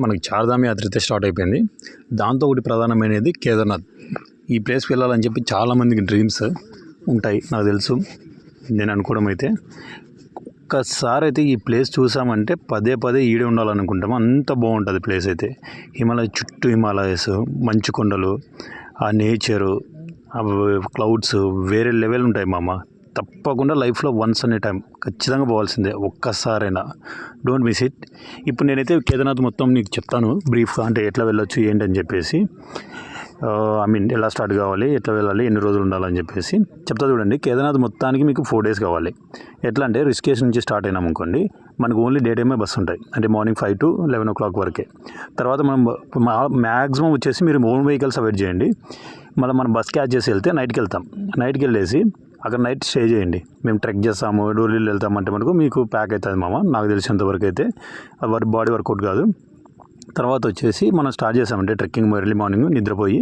మనకి చార్ధామ్ యాత్ర అయితే స్టార్ట్ అయిపోయింది. దాంతో ఒకటి ప్రధానమైనది కేదార్నాథ్. ఈ ప్లేస్కి వెళ్ళాలని చెప్పి చాలామందికి డ్రీమ్స్ ఉంటాయి, నాకు తెలుసు. నేను అనుకోవడం అయితే ఒక్కసారి అయితే ఈ ప్లేస్ చూసామంటే పదే పదే ఈడే ఉండాలనుకుంటాము. అంత బాగుంటుంది ప్లేస్ అయితే. చుట్టూ హిమాలయస్, మంచు కొండలు, ఆ నేచరు, ఆ క్లౌడ్స్ వేరే లెవెల్ ఉంటాయి తప్పకుండా లైఫ్లో వన్స్ అనే టైం ఖచ్చితంగా పోవాల్సిందే, ఒక్కసారైనా. Don't miss it. ఇప్పుడు నేనైతే కేదార్నాథ్ మొత్తం నీకు చెప్తాను బ్రీఫ్గా, అంటే ఎట్లా వెళ్ళొచ్చు ఏంటని చెప్పేసి. ఎలా స్టార్ట్ కావాలి, ఎట్లా వెళ్ళాలి, ఎన్ని రోజులు ఉండాలని చెప్పేసి చెప్తా చూడండి. కేదార్నాథ్ మొత్తానికి మీకు 4 days కావాలి. ఎట్లా అంటే రిషికేశ్ నుంచి స్టార్ట్ అయినాం అనుకోండి, మనకు ఓన్లీ డే టైమే బస్సు ఉంటాయి, అంటే మార్నింగ్ 5 to 11 o'clock వరకే. తర్వాత మనం మ్యాక్సిమం వచ్చేసి మీరు ఓన్ వెహికల్స్ అవాయిడ్ చేయండి. మనం బస్ క్యాచ్ చేసి వెళ్తే నైట్కి వెళ్తాం. నైట్కి వెళ్ళేసి అక్కడ నైట్ స్టే చేయండి. మేము ట్రెక్ చేస్తాము, డోర్లీలు వెళ్తామంటే మనకు మీకు ప్యాక్ అవుతుంది నాకు తెలిసినంతవరకు అయితే. బాడీ వర్కౌట్ కాదు. తర్వాత వచ్చేసి మనం స్టార్ట్ చేసామంటే ట్రెక్కింగ్ ఎర్లీ మార్నింగ్ నిద్రపోయి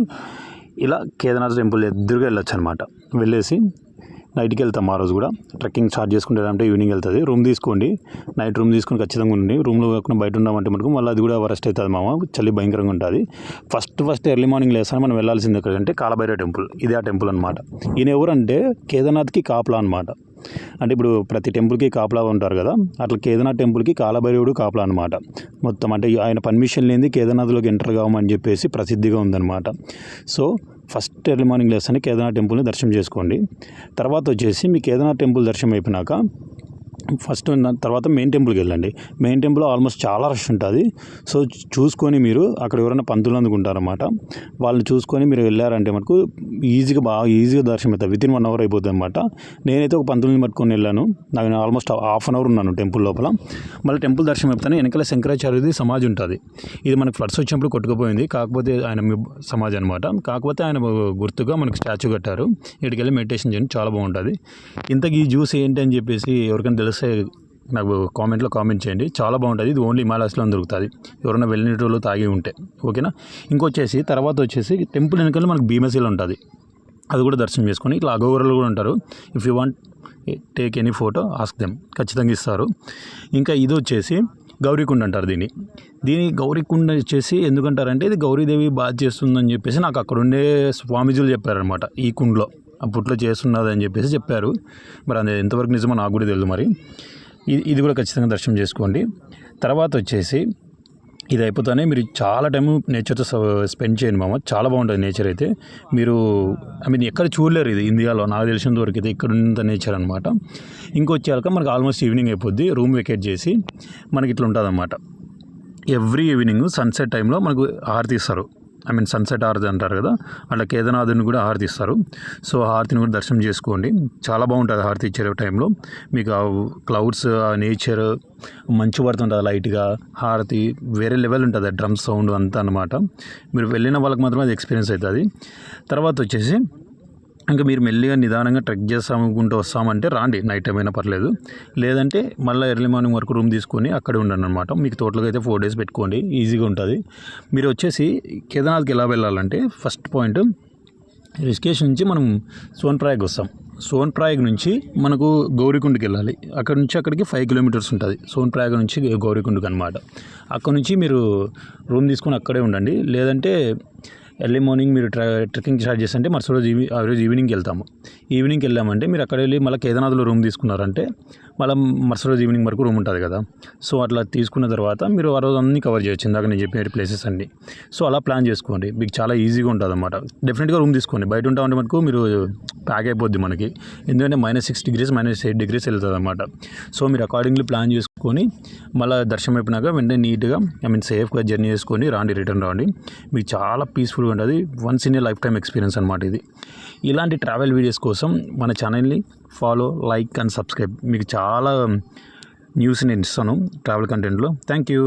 ఇలా కేదార్నాథ్ టెంపుల్ ఎదురుగా వెళ్ళొచ్చు అనమాట. వెళ్ళేసి నైట్కి వెళ్తాం. ఆ రోజు కూడా ట్రెక్కింగ్ స్టార్ట్ చేసుకుంటే ఈవినింగ్ వెళ్తుంది. రూమ్ తీసుకోండి, నైట్ రూమ్ తీసుకొని ఖచ్చితంగా ఉండి. రూమ్లో కాకుండా బయట ఉన్నామంటే మనకు మళ్ళీ అది కూడా వరస్ట్ అవుతుంది చలి భయంకరంగా ఉంటుంది. ఫస్ట్ ఎర్లీ మార్నింగ్ లేస్తాను మనం వెళ్ళాల్సింది ఎక్కడంటే కాలభైరవ టెంపుల్. ఇదే ఆ టెంపుల్ అనమాట. ఈయన ఎవరంటే కేదార్నాథ్కి కాపలా అనమాట. అంటే ఇప్పుడు ప్రతి టెంపుల్కి కాపలా ఉంటారు కదా, అట్లా కేదార్నాథ్ టెంపుల్కి కాలభైరవుడు కాపలా అనమాట. మొత్తం అంటే ఆయన పర్మిషన్ లేనిది కేదార్నాథ్లోకి ఎంటర్ కావమని చెప్పేసి ప్రసిద్ధిగా ఉందన్నమాట. సో ఫస్ట్ ఎర్లీ మార్నింగ్ లేస్తేనే కేదార్నాథ్ టెంపుల్ని దర్శనం చేసుకోండి. తర్వాత వచ్చేసి మీ కేదార్నాథ్ టెంపుల్ దర్శనం అయిపోయినాక తర్వాత మెయిన్ టెంపుల్కి వెళ్ళండి. మెయిన్ టెంపుల్ ఆల్మోస్ట్ చాలా రష్ ఉంటుంది. సో చూసుకొని మీరు అక్కడ ఎవరైనా పంతులు అందుకుంటారన్నమాట, వాళ్ళని చూసుకొని మీరు వెళ్ళారంటే మనకు ఈజీగా దర్శనం అవుతుంది. వితిన్ 1 hour అయిపోతుంది అనమాట. నేనైతే ఒక పంతులని పట్టుకొని వెళ్ళాను. నాకు ఆల్మోస్ట్ ½ hour ఉన్నాను టెంపుల్ లోపల. మళ్ళీ టెంపుల్ దర్శనం అయిపోతాను. వెనకాల శంకరాచార్యది సమాధి ఉంటుంది. ఇది మనకు ఫ్లడ్స్ వచ్చినప్పుడు కొట్టుకుపోయింది, కాకపోతే ఆయన సమాధి అనమాట. కాకపోతే ఆయన గుర్తుగా మనకు స్టాచ్యూ కట్టారు. ఇక్కడికి వెళ్ళి మెడిటేషన్ చేయండి, చాలా బాగుంటుంది. ఇంతకీ ఈ జ్యూస్ ఏంటి అని చెప్పేసి ఎవరికైనా తెలిస్తే నాకు కామెంట్లో కామెంట్ చేయండి. చాలా బాగుంటుంది. ఇది ఓన్లీ హిమాలయాస్లో దొరుకుతుంది, ఎవరైనా వెళ్ళినట్లు తాగి ఉంటే. ఓకేనా. ఇంకొచ్చేసి తర్వాత వచ్చేసి టెంపుల్ వెనకాల మనకు భీమశిల ఉంటుంది. అది కూడా దర్శనం చేసుకొని ఇట్లా అఘోరలు కూడా ఉంటారు. If you want take any photo ask them, ఖచ్చితంగా ఇస్తారు. ఇంకా ఇది వచ్చేసి గౌరీకుండ అంటారు దీని గౌరీకుండ వచ్చేసి ఎందుకంటారంటే ఇది గౌరీదేవి బాధ చేస్తుందని చెప్పేసి నాకు అక్కడ ఉండే స్వామీజీలు చెప్పారనమాట. ఈ కుండలో అప్పట్లో చేస్తున్నది అని చెప్పేసి చెప్పారు. మరి అది ఎంతవరకు నిజమో నాకు కూడా తెలియదు. మరి ఇది కూడా ఖచ్చితంగా దర్శనం చేసుకోండి. తర్వాత వచ్చేసి ఇది అయిపోతానే మీరు చాలా టైం నేచర్తో స్పెండ్ చేయండి చాలా బాగుంటుంది నేచర్ అయితే. మీరు ఎక్కడ చూడలేరు ఇది ఇండియాలో, నాకు తెలిసినంత వరకు అయితే ఇక్కడ ఉన్నంత నేచర్ అనమాట. ఇంకొచ్చాక మనకు ఆల్మోస్ట్ ఈవినింగ్ అయిపోద్ది. రూమ్ వెకేట్ చేసి మనకి ఇట్లా ఉంటుంది అనమాట. ఎవ్రీ ఈవినింగ్ సన్సెట్ టైంలో మనకు హారతి ఇస్తారు. సన్సెట్ హారతి అంటారు కదా, అట్లా కేదార్నాథ్ని కూడా హారతి ఇస్తారు. సో హారతిని కూడా దర్శనం చేసుకోండి. చాలా బాగుంటుంది హారతి ఇచ్చే టైంలో. మీకు ఆ క్లౌడ్స్, ఆ నేచర్, మంచు పడుతుంటుంది లైట్గా, హారతి వేరే లెవెల్ ఉంటుంది. డ్రమ్ సౌండ్ అంతా అనమాట. మీరు వెళ్ళిన వాళ్ళకి మాత్రమే అది ఎక్స్పీరియన్స్ అవుతుంది. తర్వాత వచ్చేసి ఇంకా మీరు మెల్లిగా నిదానంగా ట్రెక్ చేస్తామనుకుంటూ వస్తామంటే రాండి, నైట్ టైం అయినా పర్లేదు. లేదంటే మళ్ళీ ఎర్లీ మార్నింగ్ వరకు రూమ్ తీసుకొని అక్కడే ఉండండి అనమాట. మీకు టోటల్గా అయితే 4 days పెట్టుకోండి, ఈజీగా ఉంటుంది. మీరు వచ్చేసి కేదార్నాథ్కి ఎలా వెళ్ళాలంటే ఫస్ట్ పాయింట్ రిషికేశ్ నుంచి మనం సోన్ప్రయాగ్ వస్తాం. సోన్ప్రయాగ్ నుంచి మనకు గౌరీకుండకి వెళ్ళాలి. అక్కడ నుంచి అక్కడికి 5 kilometers ఉంటుంది సోన్ప్రయాగ్ నుంచి గౌరీకుండకి అనమాట. అక్కడ నుంచి మీరు రూమ్ తీసుకొని అక్కడే ఉండండి. లేదంటే ఎర్లీ మార్నింగ్ మీరు ట్రెక్కింగ్ స్టార్ట్ చేస్తుంటే ఆ రోజు ఈవినింగ్కి వెళ్తాము. ఈవినింగ్కి వెళ్ళామంటే మీరు అక్కడ వెళ్ళి మళ్ళీ కేదార్నాథ్లో రూమ్ తీసుకున్నారంటే మళ్ళీ మరుసటి రోజు ఈవినింగ్ వరకు రూమ్ ఉంటుంది కదా. సో అట్లా తీసుకున్న తర్వాత మీరు ఆ రోజు అన్నీ కవర్ చేయొచ్చు, ఇందాక నేను చెప్పిన ప్లేసెస్ అన్నీ. సో అలా ప్లాన్ చేసుకోండి, మీకు చాలా ఈజీగా ఉంటుంది అన్నమాట. డెఫినెట్గా రూమ్ తీసుకోండి. బయట ఉంటామంటే మనకు మీరు ప్యాక్ అయిపోద్ది మనకి, ఎందుకంటే -6 degrees -8 degrees వెళ్తుంది అన్నమాట. సో మీరు అకార్డింగ్లీ ప్లాన్ చేసుకొని మళ్ళీ దర్శనం అయిపోయినాక వెంటనే నీట్గా సేఫ్గా జర్నీ చేసుకొని రిటర్న్ రాండి. మీకు చాలా పీస్ఫుల్గా ఉంటుంది. Once in a life time experience అనమాట ఇది. ఇలాంటి ట్రావెల్ వీడియోస్ కోసం మన ఛానల్ని ఫాలో, లైక్ అండ్ సబ్స్క్రైబ్. మీకు చాలా న్యూస్ నేను ఇస్తాను ట్రావెల్ కంటెంట్లో. Thank you.